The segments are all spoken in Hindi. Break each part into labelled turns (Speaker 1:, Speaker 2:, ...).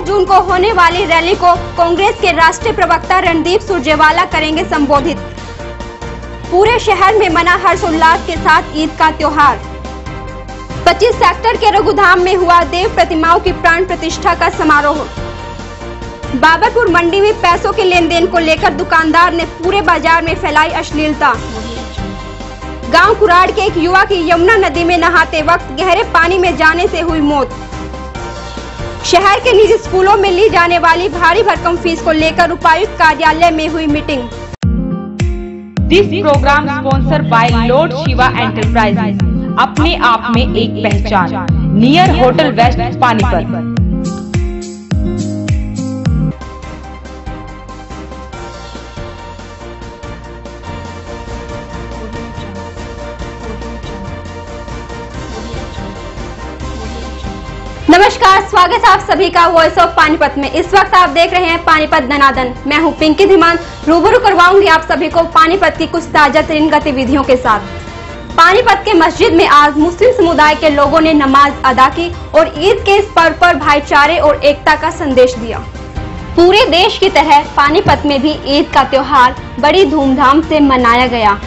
Speaker 1: जून को होने वाली रैली को कांग्रेस के राष्ट्रीय प्रवक्ता रणदीप सुरजेवाला करेंगे संबोधित। पूरे शहर में मना हर्षोल्लास के साथ ईद का त्योहार। 25 सेक्टर के रघुधाम में हुआ देव प्रतिमाओं की प्राण प्रतिष्ठा का समारोह। बाबरपुर मंडी में पैसों के लेन देन को लेकर दुकानदार ने पूरे बाजार में फैलाई अश्लीलता। गांव कुराड़ के एक युवा की यमुना नदी में नहाते वक्त गहरे पानी में जाने से हुई मौत। शहर के निजी स्कूलों में ली जाने वाली भारी भरकम फीस को लेकर उपायुक्त कार्यालय में हुई meeting.
Speaker 2: This programme sponsor by lord Shiva enterprises, अपने आप में एक पहचान, नियर होटल वेस्ट पानीपत।
Speaker 1: नमस्कार, स्वागत है आप सभी का वॉइस ऑफ पानीपत में। इस वक्त आप देख रहे हैं पानीपत दनादन। मैं हूं पिंकी धीमान। रूबरू करवाऊंगी आप सभी को पानीपत की कुछ ताजा तरीन गतिविधियों के साथ। पानीपत के मस्जिद में आज मुस्लिम समुदाय के लोगों ने नमाज अदा की और ईद के इस पर्व पर भाईचारे और एकता का संदेश दिया। पूरे देश की तरह पानीपत में भी ईद का त्योहार बड़ी धूमधाम से मनाया गया,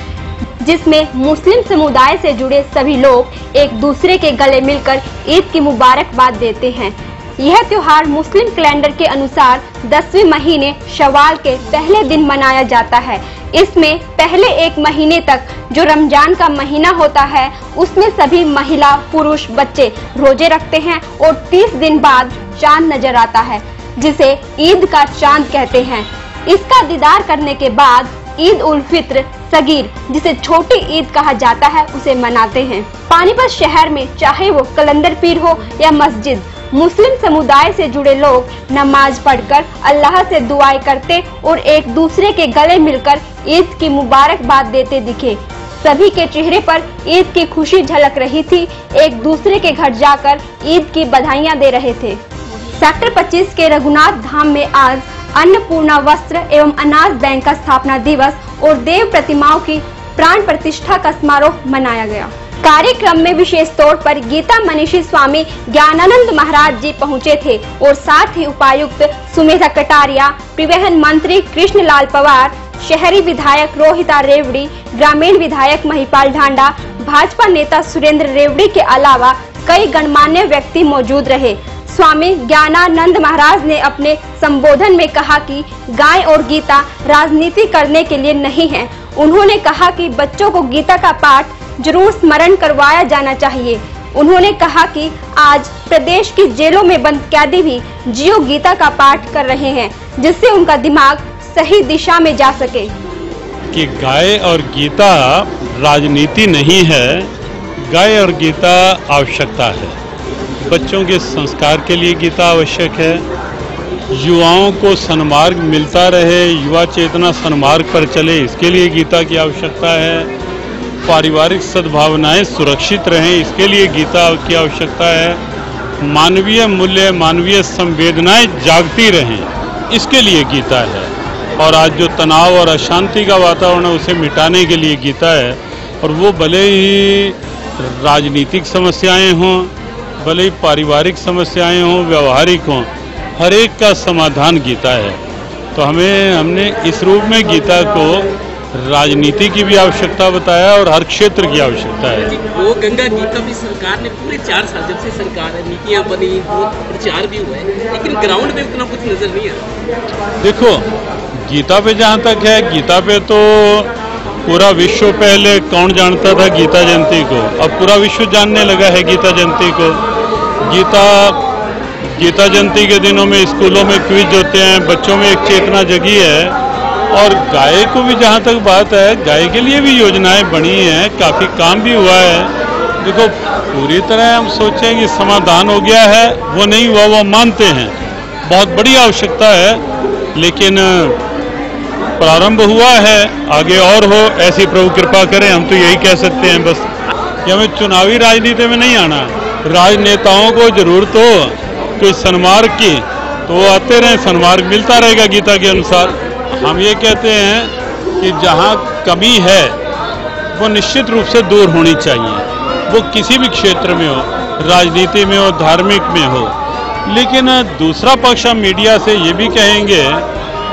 Speaker 1: जिसमें मुस्लिम समुदाय से जुड़े सभी लोग एक दूसरे के गले मिलकर ईद की मुबारकबाद देते हैं। यह त्योहार मुस्लिम कैलेंडर के अनुसार 10वें महीने शवाल के पहले दिन मनाया जाता है। इसमें पहले एक महीने तक जो रमजान का महीना होता है, उसमें सभी महिला, पुरुष, बच्चे रोजे रखते हैं और 30 दिन बाद चांद नजर आता है, जिसे ईद का चांद कहते हैं। इसका दीदार करने के बाद ईद उल फित्र सगीर, जिसे छोटी ईद कहा जाता है, उसे मनाते हैं। पानीपत शहर में चाहे वो कलंदर पीर हो या मस्जिद, मुस्लिम समुदाय से जुड़े लोग नमाज पढ़कर अल्लाह से दुआएं करते और एक दूसरे के गले मिलकर ईद की मुबारकबाद देते दिखे। सभी के चेहरे पर ईद की खुशी झलक रही थी। एक दूसरे के घर जाकर ईद की बधाइयां दे रहे थे। सेक्टर 25 के रघुनाथ धाम में आज अन्नपूर्णा वस्त्र एवं अनाज बैंक का स्थापना दिवस और देव प्रतिमाओं की प्राण प्रतिष्ठा का समारोह मनाया गया। कार्यक्रम में विशेष तौर पर गीता मनीषी स्वामी ज्ञानानंद महाराज जी पहुंचे थे और साथ ही उपायुक्त सुमेधा कटारिया, परिवहन मंत्री कृष्णलाल पवार, शहरी विधायक रोहिता रेवड़ी, ग्रामीण विधायक महिपाल ढांडा, भाजपा नेता सुरेंद्र रेवड़ी के अलावा कई गणमान्य व्यक्ति मौजूद रहे। स्वामी ज्ञानानंद महाराज ने अपने संबोधन में कहा कि गाय और गीता राजनीति करने के लिए नहीं है। उन्होंने कहा कि बच्चों को गीता का पाठ जरूर स्मरण करवाया जाना चाहिए। उन्होंने कहा कि आज प्रदेश की जेलों में बंद कैदी भी जियो गीता का पाठ कर रहे हैं, जिससे उनका दिमाग सही दिशा में जा सके।
Speaker 3: कि गाय और गीता राजनीति नहीं है, गाय और गीता आवश्यकता है। बच्चों के संस्कार के लिए गीता आवश्यक है। युवाओं को सन्मार्ग मिलता रहे, युवा चेतना सन्मार्ग पर चले, इसके लिए गीता की आवश्यकता है। पारिवारिक सद्भावनाएं सुरक्षित रहें, इसके लिए गीता की आवश्यकता है। मानवीय मूल्य, मानवीय संवेदनाएं जागती रहें, इसके लिए गीता है। और आज जो तनाव और अशांति का वातावरण है, उसे मिटाने के लिए गीता है। और वो भले ही राजनीतिक समस्याएं हों, भले ही पारिवारिक समस्याएं हों, व्यवहारिक हों, हर एक का समाधान गीता है। तो हमने इस रूप में गीता को राजनीति की भी आवश्यकता बताया और हर क्षेत्र की आवश्यकता है।
Speaker 4: वो गंगा गीता भी सरकार ने पूरे 4 साल जब से सरकार है, नीतियाँ बनी, बहुत प्रचार भी हुआ है, लेकिन ग्राउंड में उतना कुछ नजर नहीं आता।
Speaker 3: देखो, गीता पे जहाँ तक है, गीता पे तो पूरा विश्व, पहले कौन जानता था गीता जयंती को, अब पूरा विश्व जानने लगा है गीता जयंती को। गीता जयंती के दिनों में स्कूलों में क्विज होते हैं, बच्चों में एक चेतना जगी है। और गाय को भी जहाँ तक बात है, गाय के लिए भी योजनाएं बनी हैं, काफ़ी काम भी हुआ है। देखो, पूरी तरह हम सोचें कि समाधान हो गया है, वो नहीं हुआ, वो मानते हैं, बहुत बड़ी आवश्यकता है, लेकिन प्रारंभ हुआ है, आगे और हो, ऐसी प्रभु कृपा करें। हम तो यही कह सकते हैं बस कि हमें चुनावी राजनीति में नहीं आना। राजनेताओं को जरूरत हो कोई सन्मार्ग की, तो वो आते रहे, सन्मार्ग मिलता रहेगा गीता के अनुसार। हम ये कहते हैं कि जहाँ कमी है वो निश्चित रूप से दूर होनी चाहिए, वो किसी भी क्षेत्र में हो, राजनीति में हो, धार्मिक में हो। लेकिन दूसरा पक्ष हम मीडिया से ये भी कहेंगे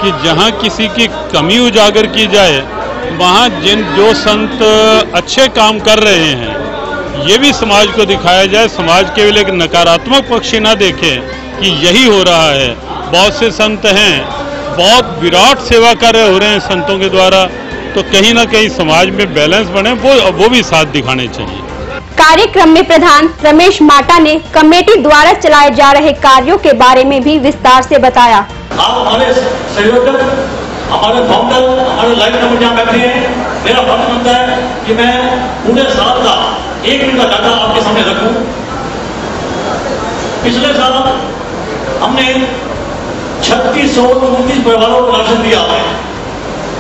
Speaker 3: कि जहाँ किसी की कमी उजागर की जाए, वहाँ जो संत अच्छे काम कर रहे हैं ये भी समाज को दिखाया जाए। समाज केवल एक नकारात्मक पक्ष ना देखे कि यही हो रहा है। बहुत से संत हैं, बहुत विराट सेवा कार्य हो रहे हैं संतों के द्वारा, तो कहीं ना कहीं समाज में बैलेंस बने, वो भी साथ दिखाने चाहिए।
Speaker 1: कार्यक्रम में प्रधान रमेश माटा ने कमेटी द्वारा चलाए जा रहे कार्यों के बारे में भी विस्तार से बताया।
Speaker 5: आप हमारे सहयोगक, हमारे फाउंडर, हमारे लाइन नंबर जहाँ बैठे हैं, मेरा फर्ज बनता है कि मैं पूरे साल का 1 मिनट का डाटा आपके सामने रखूं। पिछले साल हमने 3629 परिवारों को राशन दिया है,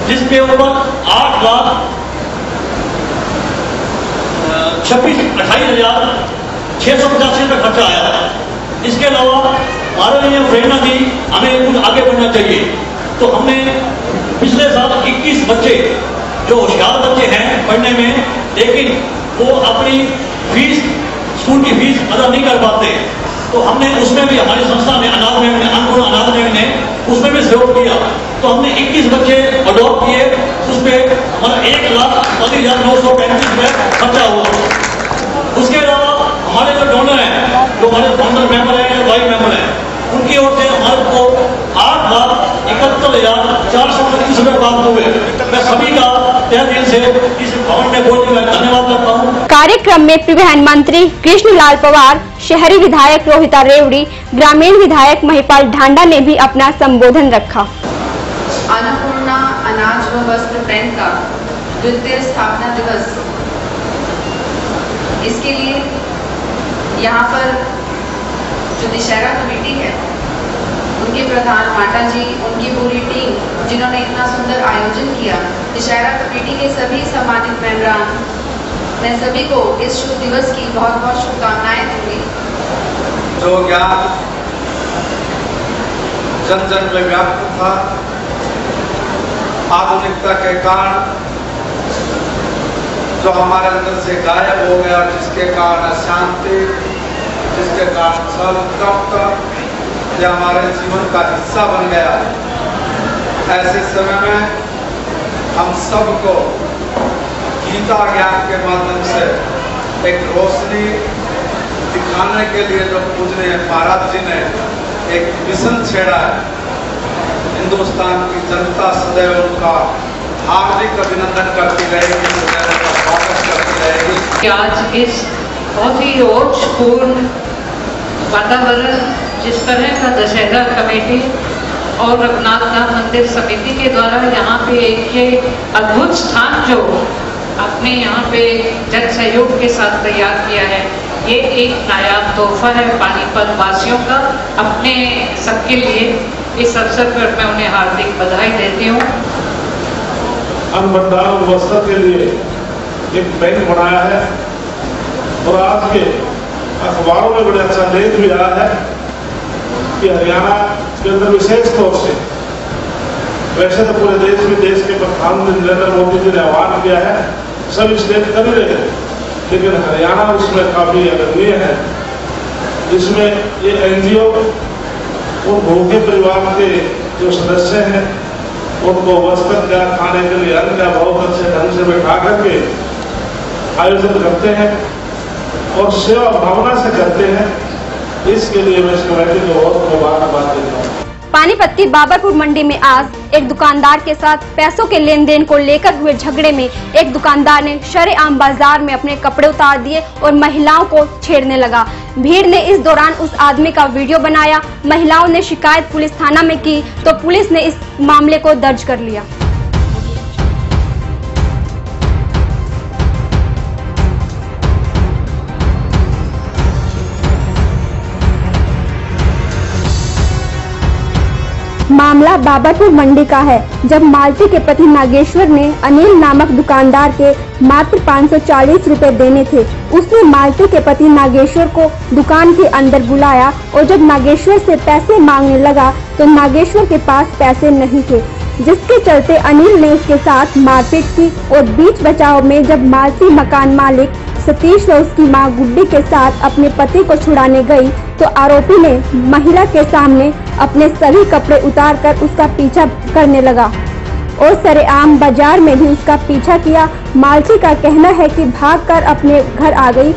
Speaker 5: जिसके ऊपर 28,685 रुपये खर्चा आया है। इसके अलावा माननीय प्रेरणा दी हमें कुछ आगे बढ़ना चाहिए, तो हमने पिछले साल 21 बच्चे जो होशियार बच्चे हैं पढ़ने में, लेकिन वो अपनी फीस, स्कूल की फीस अदा नहीं कर पाते, तो हमने उसमें भी हमारी संस्था ने अनाथ बैंक ने, अन्नपूर्णा अनाथ बैंक ने उसमें भी सहयोग किया। तो हमने 21 बच्चे अडॉप्ट किए, उस पर हमारा 1,30,935 रुपये खर्चा हुआ। उसके अलावा हमारे जो डोनर हैं, जो हमारे फाउंडर मेंबर हैं, वाइस मेंबर हैं, उनकी ओर से हमारे को 8,71,425 रुपये प्राप्त हुए। मैं सभी का तहे दिल से इस भवन में बोलने का धन्यवाद करता हूँ। कार्यक्रम
Speaker 1: में परिवहन मंत्री कृष्णलाल पवार, शहरी विधायक रोहिता रेवड़ी, ग्रामीण विधायक महिपाल ढांडा ने भी अपना संबोधन रखा।
Speaker 6: अन्नपूर्णा अनाज व वस्त्र बैंक का द्वितीय स्थापना दिवस, इसके लिए यहाँ पर जो दशहरा कमेटी है, उनके प्रधान माटा जी, उनकी पूरी टीम, जिन्होंने इतना सुंदर आयोजन किया, दशहरा कमेटी के सभी सम्मानित मेंबरान, मैं सभी को इस शुभ दिवस की बहुत बहुत शुभकामनाएं दूंगी।
Speaker 7: जो ज्ञान जन जन में व्याप्त था, आधुनिकता के कारण जो हमारे अंदर से गायब हो गया, जिसके कारण अशांति, जिसके कारण सब कष्ट ये हमारे जीवन का हिस्सा बन गया। ऐसे समय में हम सबको गीता ज्ञान के माध्यम से एक रोशनी दिखाने के लिए जो पूजनीय महाराज जी ने एक मिशन छेड़ा है, हिंदुस्तान की जनता सदैव उनका हार्दिक अभिनंदन करती रहेगी, सदैव उनका स्वागत करती रहेगी।
Speaker 8: आज इस बहुत ही रोचपूर्ण वातावरण, जिस तरह का दशहरा कमेटी और रघुनाथधाम मंदिर समिति के द्वारा यहाँ पे एक ये अद्भुत स्थान जो आपने यहाँ पे जन सहयोग के साथ तैयार किया है, ये एक नायाब तोहफा है पानीपत वासियों का अपने सबके लिए। इस अवसर पर मैं उन्हें हार्दिक बधाई देती हूँ।
Speaker 9: अन्न भंडार व्यवस्था के लिए एक बैंक बनाया है, और आज के अखबारों में बड़े अच्छा लेख भी आया है कि हरियाणा के अंदर विशेष तौर से, वैसे तो पूरे देश में देश के प्रधानमंत्री नरेंद्र मोदी जी ने आह्वान किया है, सब इस लेख कर रहे हैं, लेकिन हरियाणा उसमें काफी अग्रणीय है, जिसमें ये एनजीओ उन भूखे परिवार के जो सदस्य हैं उनको वस्त्र क्या, खाने के लिए अन्न क्या बहुत अच्छे ढंग से बैठा करके आयोजन करते हैं और सेवा भावना से करते हैं। इसके लिए मैं इस कमेटी को बहुत मुबारकबाद देता हूँ।
Speaker 1: पानीपत की बाबरपुर मंडी में आज एक दुकानदार के साथ पैसों के लेन देन को लेकर हुए झगड़े में एक दुकानदार ने शरेआम बाजार में अपने कपड़े उतार दिए और महिलाओं को छेड़ने लगा। भीड़ ने इस दौरान उस आदमी का वीडियो बनाया। महिलाओं ने शिकायत पुलिस थाना में की तो पुलिस ने इस मामले को दर्ज कर लिया। मामला बाबरपुर मंडी का है, जब मालती के पति नागेश्वर ने अनिल नामक दुकानदार के मात्र 540 रुपए देने थे। उसने मालती के पति नागेश्वर को दुकान के अंदर बुलाया और जब नागेश्वर से पैसे मांगने लगा तो नागेश्वर के पास पैसे नहीं थे, जिसके चलते अनिल ने उसके साथ मारपीट की और बीच बचाव में जब मालती मकान मालिक सतीश व उसकी मां गुड्डी के साथ अपने पति को छुड़ाने गई तो आरोपी ने महिला के सामने अपने सभी कपड़े उतारकर उसका पीछा करने लगा और सरेआम बाजार में भी उसका पीछा किया। मालती का कहना है कि भागकर अपने घर आ गई।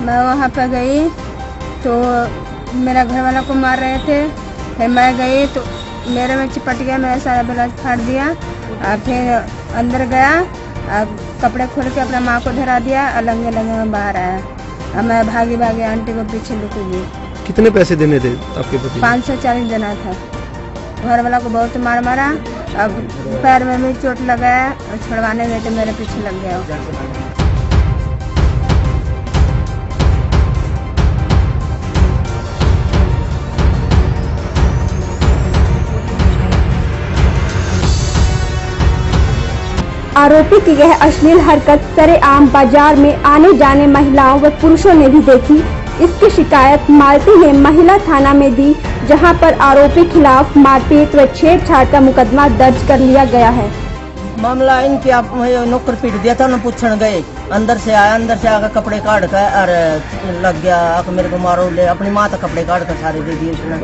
Speaker 10: मैं वहाँ पर गई तो मेरा घर वाला को मार रहे थे, फिर मैं गई तो मेरे में चिपट गया, मेरा सारा ब्लाउज फाड़ दिया और फिर अंदर गया और कपड़े खोल के अपना माँ को धरा दिया और लंगे लंगे में बाहर आया और मैं भागी भागी आंटी को पीछे लुक गई।
Speaker 11: कितने पैसे देने थे आपके पति?
Speaker 10: 540 देना था। घर वाला को बहुत मार मारा, अब पैर में भी चोट लगाया और छुड़वाने गए तो मेरे पीछे लग गया।
Speaker 1: आरोपी की यह अश्लील हरकत सरेआम बाजार में आने जाने महिलाओं व पुरुषों ने भी देखी। इसकी शिकायत मालती ने महिला थाना में दी, जहां पर आरोपी खिलाफ मारपीट व छेड़छाड़ का मुकदमा दर्ज कर लिया गया है।
Speaker 12: मामला इनके आप नौकर पीट दिया था, उन्हें पूछने गए, अंदर से आया, अंदर से आकर कपड़े काट कर और लग गया आकर मेरे को मारो ले। अपनी माँ तक कपड़े काट कर सारे दे दिए उसने,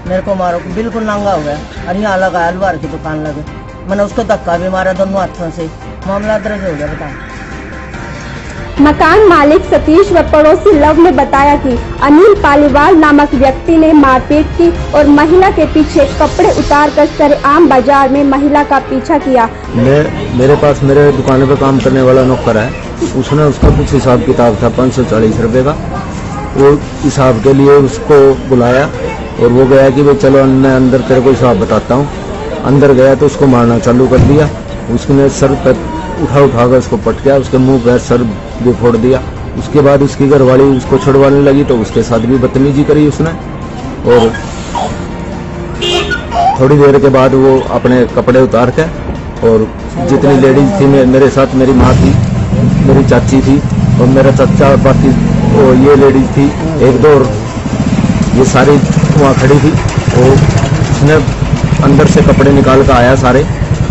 Speaker 12: मेरे को मारो बिल्कुल नंगा हो गया और यहाँ लगा अलवार की दुकान लगे। मैंने उसको धक्का भी मारा दोनों हाथों से, मामला दर्ज हो गया। बताओ।
Speaker 1: मकान मालिक सतीश व पड़ोसी लव ने बताया कि अनिल पालीवाल नामक व्यक्ति ने मारपीट की और महिला के पीछे कपड़े उतारकर सरेआम बाजार में महिला का पीछा किया।
Speaker 11: मेरे पास मेरे दुकान पे काम करने वाला नौकर है, उसने उसका कुछ हिसाब किताब था 540 रुपए का। वो हिसाब के लिए उसको बुलाया और वो गया कि भाई चलो मैं अंदर तेरे को हिसाब बताता हूँ। अंदर गया तो उसको मारना चालू कर दिया। उसने सर पर उठाकर उसको पटका, उसके मुंह पर सर भी फोड़ दिया। उसके बाद उसकी घरवाली उसको छुड़वाने लगी तो उसके साथ भी बदतमीजी करी उसने और थोड़ी देर के बाद वो अपने कपड़े उतार के और जितनी लेडीज थी मेरे साथ, मेरी माँ थी, मेरी चाची थी और मेरा चाचा और बाकी ये लेडीज थी एक दो, और ये सारी वहाँ खड़ी थी। और उसने अंदर से कपड़े निकाल कर आया सारे,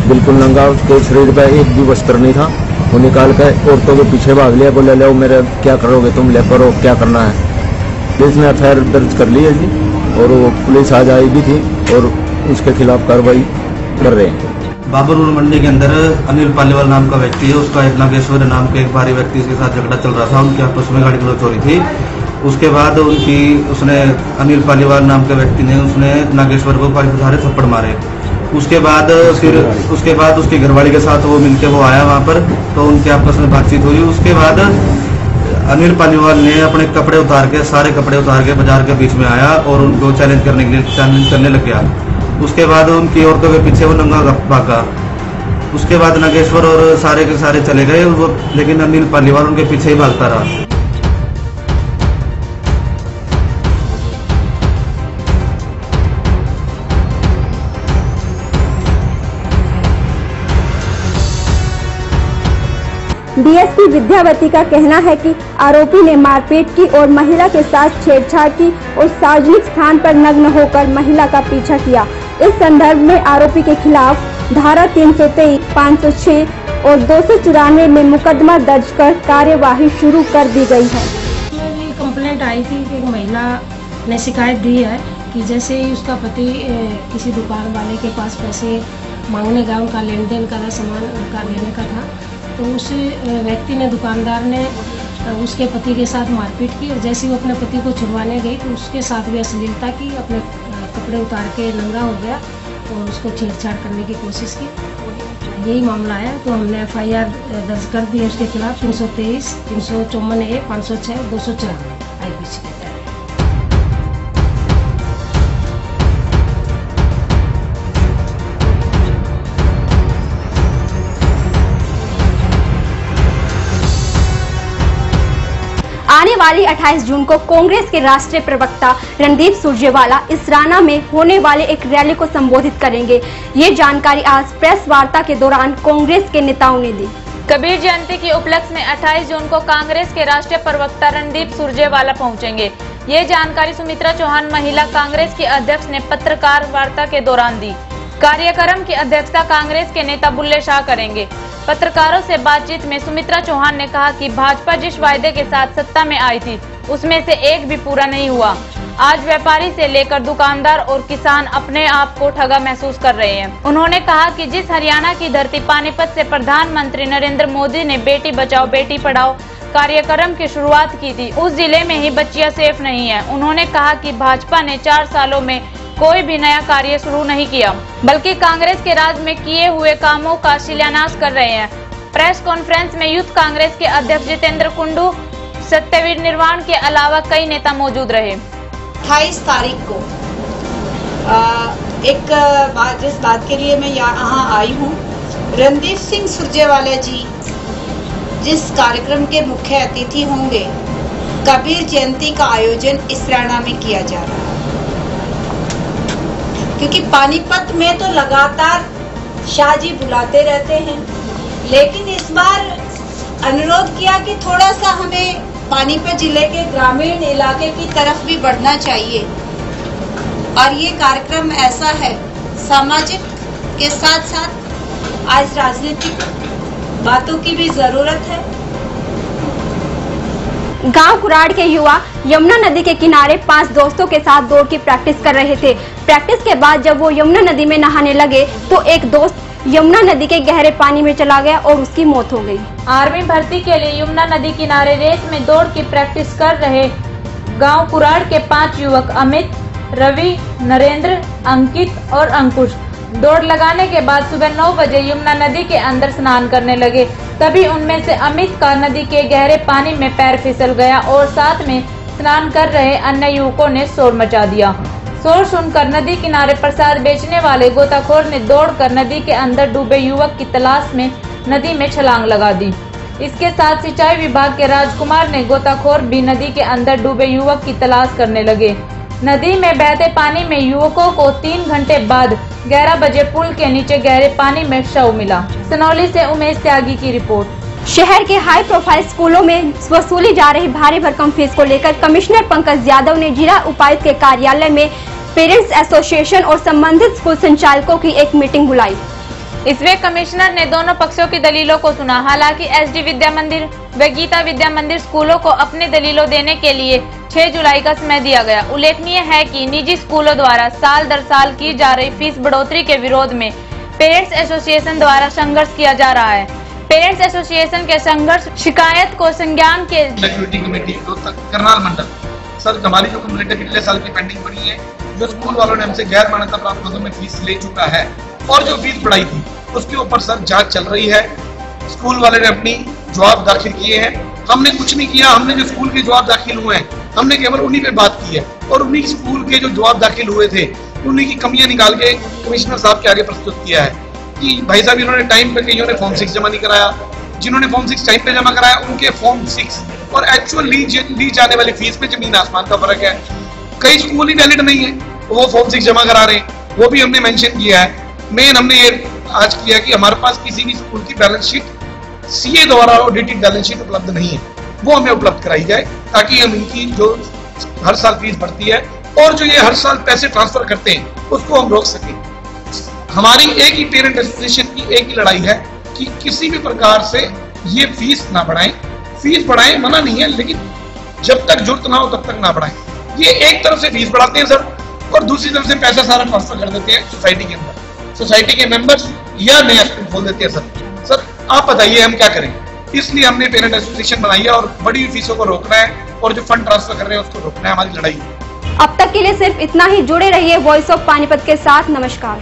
Speaker 11: बिल्कुल नंगा, उसके शरीर पर एक भी वस्त्र नहीं था। वो निकाल कर औरतों के पीछे भाग लिया, बोले लो मेरे क्या करोगे तुम, ले करो क्या करना है। पुलिस ने एफआईआर दर्ज कर ली है जी और वो पुलिस आज आई भी थी और उसके खिलाफ कार्रवाई कर रहे हैं।
Speaker 13: बाबरपुर मंडी के अंदर अनिल पालीवाल नाम का व्यक्ति है, उसका एक नागेश्वर नाम के एक भारी व्यक्ति के साथ झगड़ा चल रहा था, उनके आपस में गाड़ी गलौज हो रही थी। उसके बाद उसने अनिल पालीवाल नाम के व्यक्ति ने उसने नागेश्वर को सारे थप्पड़ मारे। उसके बाद उसकी घरवाली के साथ वो मिलके वो आया वहाँ पर, तो उनके आपस में बातचीत हुई। उसके बाद अनिल पालीवाल ने अपने कपड़े उतार के, सारे कपड़े उतार के बाजार के बीच में आया और उनको चैलेंज करने लग गया। उसके बाद उनकी औरतों के पीछे वो नंगा भागा। उसके बाद नागेश्वर और सारे के सारे चले गए, लेकिन अनिल पालीवाल उनके पीछे ही भागता रहा।
Speaker 1: डीएसपी विद्यावती का कहना है कि आरोपी ने मारपीट की और महिला के साथ छेड़छाड़ की और सार्वजनिक स्थान पर नग्न होकर महिला का पीछा किया। इस संदर्भ में आरोपी के खिलाफ धारा 323, 506 और 294 में मुकदमा दर्ज कर कार्यवाही शुरू कर दी गई है।
Speaker 14: मेरी कंप्लेंट आई थी कि एक महिला ने शिकायत दी है कि जैसे ही उसका पति किसी दुकान वाले के पास पैसे मांगने गया, उनका लेन देन का सामान उनका लेने का था, तो उस व्यक्ति ने, दुकानदार ने उसके पति के साथ मारपीट की और जैसे ही वो अपने पति को छुड़वाने गई तो उसके साथ भी अश्लीलता की, अपने कपड़े उतार के नंगा हो गया और उसको छेड़छाड़ करने की कोशिश की। यही मामला है, तो हमने एफआईआर दर्ज कर दी है उसके खिलाफ 323, 354A, 506, 294 आईपीसी के तहत।
Speaker 1: आने वाली 28 जून को कांग्रेस के राष्ट्रीय प्रवक्ता रणदीप सुरजेवाला इसराना में होने वाले एक रैली को संबोधित करेंगे। ये जानकारी आज प्रेस वार्ता के दौरान कांग्रेस के नेताओं ने दी।
Speaker 15: कबीर जयंती के उपलक्ष्य में 28 जून को कांग्रेस के राष्ट्रीय प्रवक्ता रणदीप सुरजेवाला पहुंचेंगे। ये जानकारी सुमित्रा चौहान महिला कांग्रेस की अध्यक्ष ने पत्रकार वार्ता के दौरान दी। कार्यक्रम की अध्यक्षता कांग्रेस के नेता बुल्ले शाह करेंगे। पत्रकारों से बातचीत में सुमित्रा चौहान ने कहा कि भाजपा जिस वायदे के साथ सत्ता में आई थी उसमें से एक भी पूरा नहीं हुआ। आज व्यापारी से लेकर दुकानदार और किसान अपने आप को ठगा महसूस कर रहे हैं। उन्होंने कहा कि जिस हरियाणा की धरती पानीपत से प्रधानमंत्री नरेंद्र मोदी ने बेटी बचाओ बेटी पढ़ाओ कार्यक्रम की शुरुआत की थी, उस जिले में ही बच्चियां सेफ नहीं है। उन्होंने कहा कि भाजपा ने 4 सालों में कोई भी नया कार्य शुरू नहीं किया, बल्कि कांग्रेस के राज में किए हुए कामों का शिलान्यास कर रहे हैं। प्रेस कॉन्फ्रेंस में यूथ कांग्रेस के अध्यक्ष जितेंद्र कुंडू, सत्यवीर निर्वाण के अलावा कई नेता मौजूद रहे।
Speaker 16: 28 तारीख को जिस बात के लिए मैं यहाँ आई हूँ, रणदीप सिंह सुरजेवाला जी जिस कार्यक्रम के मुख्य अतिथि होंगे, कबीर जयंती का आयोजन इस रैना में किया जा रहा है। क्योंकि पानीपत में तो लगातार शाह जी बुलाते रहते हैं, लेकिन इस बार अनुरोध किया कि थोड़ा सा हमें पानीपत जिले के ग्रामीण इलाके की तरफ भी बढ़ना चाहिए। और ये कार्यक्रम ऐसा है, सामाजिक के साथ साथ आज राजनीतिक बातों की भी जरूरत है।
Speaker 1: गांव कुराड़ के युवा यमुना नदी के किनारे 5 दोस्तों के साथ दौड़ की प्रैक्टिस कर रहे थे। प्रैक्टिस के बाद जब वो यमुना नदी में नहाने लगे तो एक दोस्त यमुना नदी के गहरे पानी में चला गया और उसकी मौत हो गई।
Speaker 15: आर्मी भर्ती के लिए यमुना नदी किनारे रेस में दौड़ की प्रैक्टिस कर रहे गांव कुराड़ के 5 युवक अमित, रवि, नरेंद्र, अंकित और अंकुश दौड़ लगाने के बाद सुबह 9 बजे यमुना नदी के अंदर स्नान करने लगे। तभी उनमें से अमित का नदी के गहरे पानी में पैर फिसल गया और साथ में स्नान कर रहे अन्य युवकों ने शोर मचा दिया। शोर सुनकर नदी किनारे प्रसाद बेचने वाले गोताखोर ने दौड़कर नदी के अंदर डूबे युवक की तलाश में नदी में छलांग लगा दी। इसके साथ सिंचाई विभाग के राजकुमार ने गोताखोर भी नदी के अंदर डूबे युवक की तलाश करने लगे। नदी में बहते पानी में युवकों को 3 घंटे बाद 11 बजे पुल के नीचे गहरे पानी में शव मिला। सनौली से उमेश त्यागी की रिपोर्ट।
Speaker 1: शहर के हाई प्रोफाइल स्कूलों में वसूली जा रही भारी भरकम फीस को लेकर कमिश्नर पंकज यादव ने जिला उपायुक्त के कार्यालय में पेरेंट्स एसोसिएशन और संबंधित स्कूल संचालकों की एक मीटिंग बुलाई।
Speaker 15: इसमें कमिश्नर ने दोनों पक्षों की दलीलों को सुना। हालांकि एसडी विद्या मंदिर व गीता विद्या मंदिर स्कूलों को अपनी दलीलों देने के लिए 6 जुलाई का समय दिया गया। उल्लेखनीय है कि निजी स्कूलों द्वारा साल दर साल की जा रही फीस बढ़ोतरी के विरोध में पेरेंट्स एसोसिएशन द्वारा संघर्ष किया जा रहा है। पेरेंट्स एसोसिएशन के संघर्ष शिकायत को संज्ञान के
Speaker 17: कमेटी करनाल मंडल सर, हमारी जो कंप्लेंट पिछले साल की पेंडिंग पड़ी है, जो स्कूल वालों ने हमसे गैर मान्यता प्राप्त पदों में फीस ले चुका है और जो फीस बढ़ाई थी उसके ऊपर सर जांच चल रही है। स्कूल वाले ने अपनी जवाब दाखिल किए हैं, हमने कुछ नहीं किया। हमने जो स्कूल के जवाब दाखिल हुए हैं हमने केवल उन्हीं पे बात की है और उन्हीं स्कूल के जो जवाब दाखिल हुए थे उन्हीं की कमियां निकाल के कमिश्नर साहब के आगे प्रस्तुत किया है कि भाई साहब इन्होंने टाइम पे, कईयों ने फॉर्म 6 जमा नहीं कराया, जिन्होंने फॉर्म 6 टाइम पे जमा कराया उनके फॉर्म 6 और एक्चुअल ली जाने वाली फीस में जमीन आसमान का फर्क है। कई स्कूल ही वैलिड नहीं है, वो फॉर्म 6 जमा करा रहे हैं, वो भी हमने मेंशन किया है। मेन हमने ये आज किया कि हमारे पास किसी भी स्कूल की बैलेंस शीट सीए द्वारा ऑडिटेड बैलेंस शीट उपलब्ध नहीं है, वो हमें उपलब्ध कराई जाए ताकि हम इनकी जो हर साल फीस बढ़ती है और जो ये हर साल पैसे ट्रांसफर करते हैं उसको हम रोक सकें। हमारी एक ही पेरेंट एसोसिएशन की एक ही लड़ाई है कि किसी भी प्रकार से ये फीस ना बढ़ाएं। फीस बढ़ाएं मना नहीं है, लेकिन जब तक जरूरत ना हो तब तक ना बढ़ाएं। ये एक तरफ से फीस बढ़ाते हैं सर और दूसरी तरफ से पैसा सारा ट्रांसफर कर देते हैं सोसाइटी के अंदर, सोसाइटी के मेंबर्स या नया स्कूल खोल देते हैं। सर आप बताइए हम क्या करें? इसलिए हमने पेरेंट एसोसिएशन बनाई है और बड़ी फीसों को रोकना है और जो फंड ट्रांसफर कर रहे हैं उसको रोकना है, हमारी लड़ाई है।
Speaker 1: अब तक के लिए सिर्फ इतना ही। जुड़े रहिए वॉइस ऑफ पानीपत के साथ। नमस्कार।